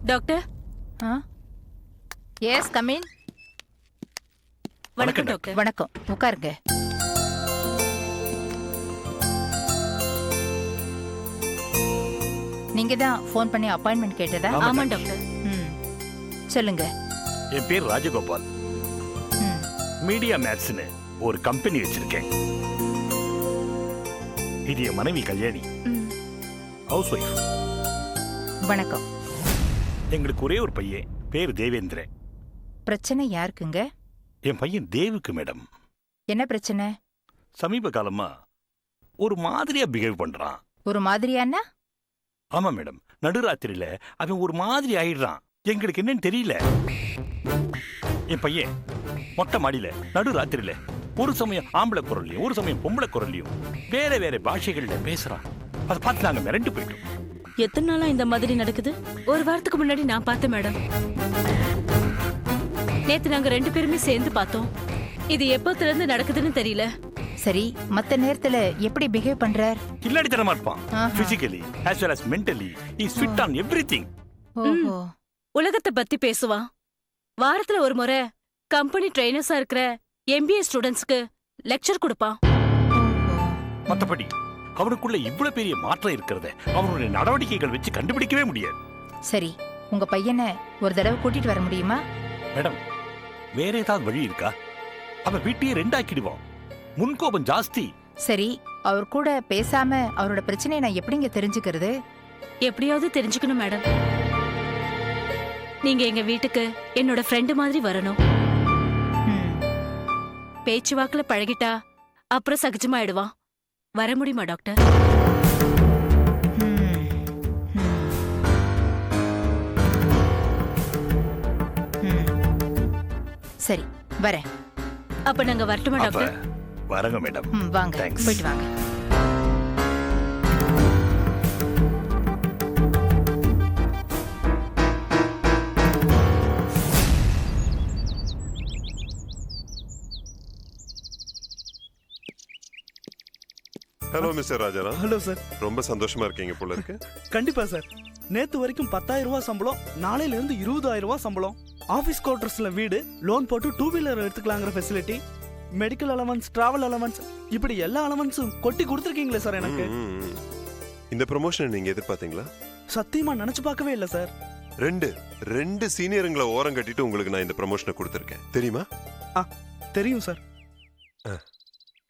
Doctor. Yes come in. வணக்கம் doctor. வணக்கம், உட்காருங்க. நீங்க தான் ஃபோன் பண்ணி அப்பாயின்மெண்ட் கேட்டதா? ஆமா டாக்டர். சொல்லுங்க. என் பேர் ராஜகோபால். மீடியா மேட்ஸ்னு ஒரு கம்பெனி வச்சிருக்கேன். இது என் மனைவி கல்யாணி, ஹவுஸ் ஒய்ஃப். வணக்கம். எங்களுக்கு ஒரே ஒரு பையன், பேர் தேவேந்திரன். பிரச்சனை யாருக்குங்க? என் பையன் தேவுக்கு மேடம். என்ன பிரச்சனை? சமீப காலமா ஒரு மாதிரியா பிஹேவ் பண்றான். ஒரு மாதிரியானா? ஆமா மேடம், நடுராத்திரியில அவன் ஒரு மாதிரி ஆயிடுறான். எங்களுக்கு என்னன்னு தெரியல. என் பையன் மொட்டை மாடியில நடுராத்திரியில ஒரு சமயம் ஆம்பளை குரல்லையும் ஒரு சமயம் பொம்பளை குரல்லையும் வேற வேற பாஷைகள்ல பேசுறான். அதை பார்த்து நாங்க மிரண்டு போயிட்டோம். எத்தனை நாளா இந்த மாதிரி நடக்குது? ஒரு வாரத்துக்கு முன்னாடி நான் பார்த்தேன் மேடம். நேத்து நாங்க 2 பேருமே சேர்ந்து பார்த்தோம். இது எப்பத்துல இருந்து நடக்குதுன்னு தெரியல. சரி, மத்த நேரத்துல எப்படி பிஹேவ் பண்றார்? கில்லாடித்தனமா இருப்பான். Physically as well as mentally he is fit on everything. ஓஹோ. உலகத்தை பத்தி பேசுவான். வாரத்துல ஒரு முறை கம்பெனி ட்ரெயினர்ஸா இருக்கிற MBA ஸ்டூடெண்ட்ஸ்க்கு லெக்சர் கொடுப்பான். மத்தபடி அவனுக்குள்ள இவ்வளவு பெரிய மாற்றம் இருக்கிறத அவனுடைய நடவடிக்கைகள் வச்சு கண்டுபிடிக்கவே முடியாது. சரி, உங்க பையனை ஒரு தடவை கூட்டிட்டு வர முடியுமா? மேடம், வேற ஏதாவது வழி இருக்கா? அவன் வீட்டையே 2 ஆக்கிடுவான். முன்கோபம் ஜாஸ்தி. சரி, அவர் கூட பேசாம அவரோட பிரச்சனையை நான் எப்படிங்க தெரிஞ்சுக்கிறது? எப்படியாவது தெரிஞ்சுக்கணும் மேடம். நீங்க எங்க வீட்டுக்கு என்னோட ஃப்ரெண்டு மாதிரி வரணும். பேச்சுவாக்குல பழகிட்டா அப்புறம் சகஜமாயிடுவான். வர முடியுமா டாக்டர்? சரி, வரேன். அப்ப நாங்க வரட்டுமா டாக்டர்? வரங்க மேடம். வாங்க, போயிட்டு வாங்க. Hello mister Rajaram. Hello sir. ரொம்ப சந்தோஷமா இருக்கீங்க போல இருக்கு. கண்டிப்பா சார். நேத்து வரைக்கும் 10,000 ரூபாய் சம்பளம், நாளையில இருந்து 20,000 ரூபாய் சம்பளம், ஆபீஸ் குவார்டர்ஸ்ல வீடு, லோன் போட்டு 2 வீலர் எடுத்துக்கலாங்கிற facility, medical allowance, travel allowance, இப்படி எல்லா அலவன்ஸும் கொட்டி கொடுத்துருக்கீங்களே சார் எனக்கு. இந்த ப்ரமோஷன் நீங்க எதிர்பார்த்தீங்களா? சத்தியமா நினைச்சு பார்க்கவே இல்லை சார். ரெண்டு சீனியருங்களை ஓரம் கட்டிட்டு உங்களுக்கு நான் இந்த ப்ரமோஷனை கொடுத்துருக்கேன், தெரியுமா? தெரியும் சார்.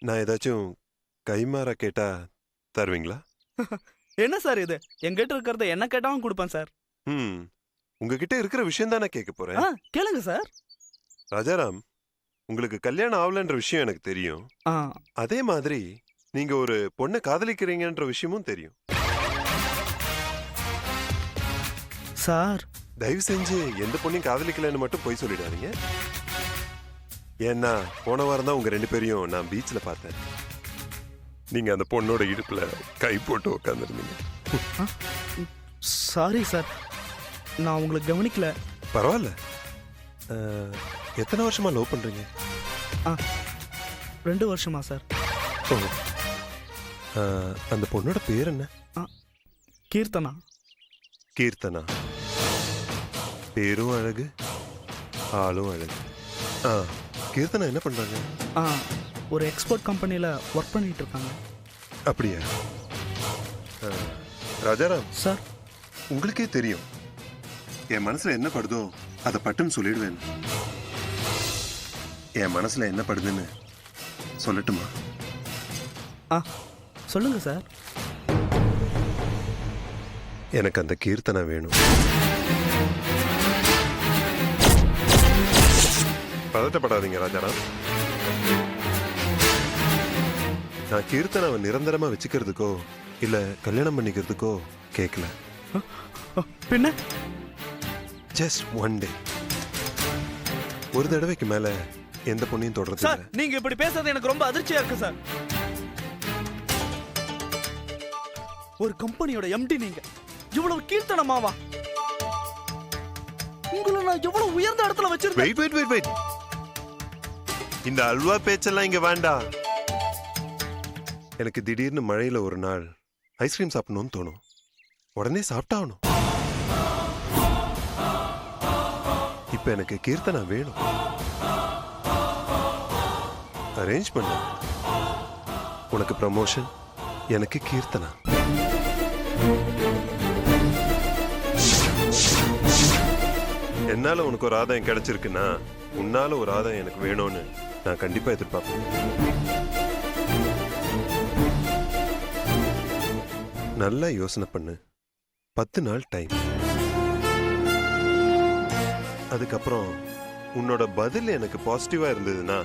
நான் ஏதாச்சும் கைமாறா கேட்டா தருவீங்களா? என்ன சார் இது? எங்கிட்ட இருக்கிறத என்ன கேட்டாலும் கொடுப்பேன் சார். உங்ககிட்ட இருக்கிற விஷயம் தான் நான் கேட்க போறேன். கேளுங்க சார். ராஜாராம், உங்களுக்கு கல்யாணம் ஆகலன்ற விஷயம் எனக்கு தெரியும். அதே மாதிரி நீங்க ஒரு பொண்ணை காதலிக்கிறீங்கன்ற விஷயமும் தெரியும் சார். தயவு செஞ்சு எந்த பொண்ணையும் காதலிக்கலன்னு மட்டும் போய் சொல்லிடாதீங்க. ஏன்னா போன வாரம் தான் உங்க 2 பேரையும் நான் பீச்ல பார்த்தேன். நீங்க அந்த பொண்ணோட இடுப்புல கை போட்டு உட்காந்துருந்தீங்க. சாரி சார், நான் உங்களுக்கு கவனிக்கல. பரவாயில்ல. எத்தனை வருஷமா லவ் பண்றீங்க? 2 வருஷமா சார். அந்த பொண்ணோட பேர் என்ன? கீர்த்தனா. கீர்த்தனா பேரும் அழகு, ஆளும் அழகு. கீர்த்தனா என்ன பண்றாங்க? ஒரு எக்ஸ்போர்ட் கம்பெனில ஒர்க் பண்ணிட்டு இருக்காங்க. அப்படியா? ராஜாராம் சார், உங்களுக்கே தெரியும் என் மனசுல என்ன படுதோ அதை பட்டுன்னு சொல்லிடுவேன். என் மனசுல என்ன படுதுன்னு சொல்லட்டுமா? சொல்லுங்க சார். எனக்கு அந்த கீர்த்தனை வேணும். பதட்டப்படாதீங்க ராஜாராம். நான் கீர்த்தனாவை நிரந்தரமா வச்சுக்கிறதுக்கோ இல்ல கல்யாணம் பண்ணிக்கிறதுக்கோ கேட்கல. பின்ன ஜஸ்ட் 1 டே, ஒரு தடவைக்கு மேல எந்த பொண்ணையும் தொடர்றது சார். நீங்க இப்படி பேசுறது எனக்கு ரொம்ப அதிர்ச்சியா இருக்கு சார். ஒரு கம்பெனியோட MD நீங்க, இவ்வளவு கீர்த்தனமாவா? உங்களை நான் எவ்வளவு உயர்ந்த இடத்துல வச்சிருக்கேன். வெயிட். இந்த அல்வா பேச்செல்லாம் இங்க வேண்டாம். எனக்கு திடீர்னு மழையில ஒரு நாள் ஐஸ்கிரீம் சாப்பிடணும்னு தோணும். உடனே சாப்பிட்டாகணும். இப்ப எனக்கு கீர்த்தனா வேணும். அரேஞ்ச் பண்ண. உனக்கு ப்ரமோஷன், எனக்கு கீர்த்தனா. என்னால உனக்கு ஒரு ஆதாயம் கிடைச்சிருக்குன்னா உன்னால ஒரு ஆதாயம் எனக்கு வேணும்னு நான் கண்டிப்பா எதிர்பார்ப்பேன். நல்லா யோசனை பண்ணு. 10 நாள் டைம். அதுக்கப்புறம் உன்னோட பதில் எனக்கு பாசிட்டிவா இருந்ததுன்னா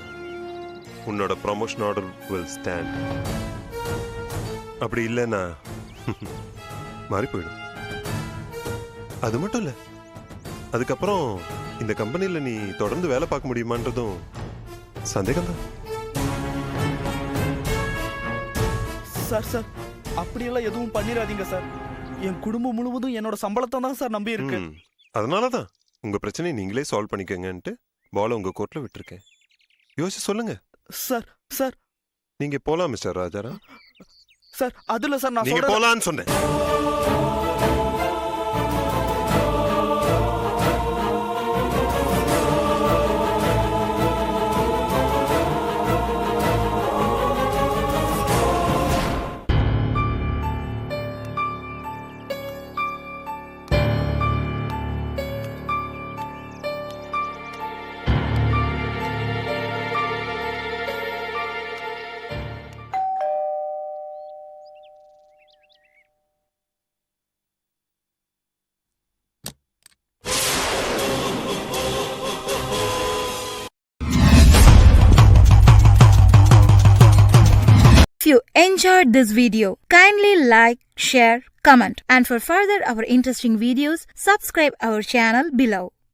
உன்னோட ப்ரமோஷன் ஆர்டர் வில் ஸ்டாண்ட். அப்படி இல்லைன்னா மாறி போயிடும். அது மட்டும் இல்ல, அதுக்கப்புறம் இந்த கம்பெனில நீ தொடர்ந்து வேலை பார்க்க முடியுமான்றதும் சந்தேகம்தான். சார் சார் அப்படியெல்லாம் எதுவும் பண்ணிடாதீங்க சார். என் குடும்பம் முழுவதும் என்னோட சம்பளத்தை தான் சார் நம்பி இருக்கு. அதனாலதான் உங்க பிரச்சனையை நீங்களே சால்வ் பண்ணிக்கங்கன்ட்டு பால உங்க கோர்ட்ல விட்டுருக்கேன். யோசிச்சு சொல்லுங்க சார். சார் நீங்க போலாம் மிஸ்டர் ராஜாராம். சார் அதுல சார் நான் நீங்க சொல்றேன். போலான்னு சொன்னேன். If you enjoyed this video, kindly like, share, comment, and for further our interesting videos, subscribe our channel below.